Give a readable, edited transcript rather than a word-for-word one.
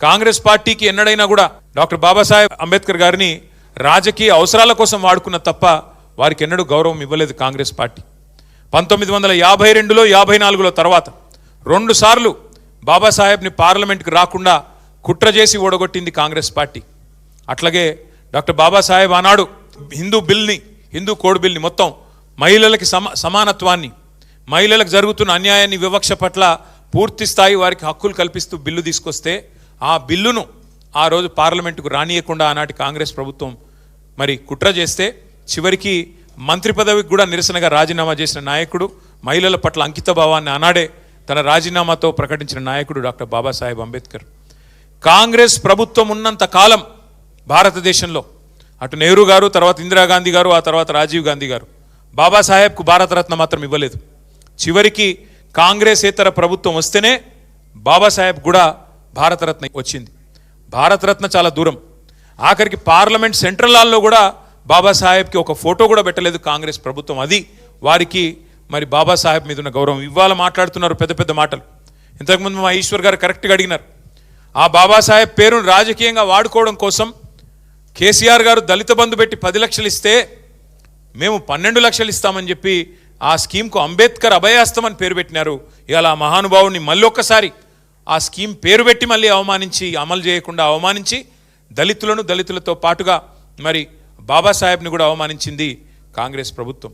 కాంగ్రెస్ పార్టీకి ఎన్నడైనా కూడా డాక్టర్ బాబాసాహెబ్ అంబేద్కర్ గారిని రాజకీయ అవసరాల కోసం వాడుకున్న తప్ప వారికి ఎన్నడూ గౌరవం ఇవ్వలేదు కాంగ్రెస్ పార్టీ. 1952లో 54లో తర్వాత 2 సార్లు బాబాసాహెబ్ని పార్లమెంట్కి రాకుండా కుట్ర చేసి ఓడగొట్టింది కాంగ్రెస్ పార్టీ. అట్లాగే డాక్టర్ బాబాసాహెబ్ ఆనాడు హిందూ కోడ్ బిల్ని మొత్తం మహిళలకి సమానత్వాన్ని, మహిళలకు జరుగుతున్న అన్యాయాన్ని, వివక్ష పట్ల పూర్తి స్థాయి వారికి హక్కులు కల్పిస్తూ బిల్లు తీసుకొస్తే ఆ బిల్లును ఆ రోజు పార్లమెంటుకు రానియకుండా ఆనాటి కాంగ్రెస్ ప్రభుత్వం మరి కుట్ర చేస్తే చివరికి మంత్రి పదవికి కూడా నిరసనగా రాజీనామా చేసిన నాయకుడు, మహిళల పట్ల అంకిత భావాన్ని ఆనాడే తన రాజీనామాతో ప్రకటించిన నాయకుడు డాక్టర్ బాబాసాహెబ్ అంబేద్కర్. కాంగ్రెస్ ప్రభుత్వం ఉన్నంత కాలం భారతదేశంలో అటు నెహ్రూ గారు, తర్వాత ఇందిరాగాంధీ గారు, ఆ తర్వాత రాజీవ్ గాంధీ గారు బాబాసాహెబ్కు భారతరత్న మాత్రం ఇవ్వలేదు. చివరికి కాంగ్రెసేతర ప్రభుత్వం వస్తేనే బాబాసాహెబ్ కూడా భారతరత్న వచ్చింది. భారతరత్న చాలా దూరం, ఆఖరికి పార్లమెంట్ సెంట్రల్ హాల్లో కూడా బాబాసాహెబ్కి ఒక ఫోటో కూడా పెట్టలేదు కాంగ్రెస్ ప్రభుత్వం. అది వారికి మరి బాబాసాహెబ్ మీద ఉన్న గౌరవం. ఇవాళ మాట్లాడుతున్నారు పెద్ద పెద్ద మాటలు. ఇంతకుముందు మా ఈశ్వర్ గారు కరెక్ట్గా అడిగినారు, ఆ బాబాసాహెబ్ పేరును రాజకీయంగా వాడుకోవడం కోసం కేసీఆర్ గారు దళిత బంధు పెట్టి 10 లక్షలు ఇస్తే మేము 12 లక్షలు ఇస్తామని చెప్పి ఆ స్కీమ్కు అంబేద్కర్ అభయాస్తం అని పేరు పెట్టినారు. ఇలా మహానుభావుని మళ్ళీ ఒక్కసారి ఆ స్కీమ్ పేరు పెట్టి మళ్ళీ అవమానించి, అమలు చేయకుండా అవమానించి దళితులతో పాటుగా మరి బాబాసాహెబ్ని కూడా అవమానించింది కాంగ్రెస్ ప్రభుత్వం.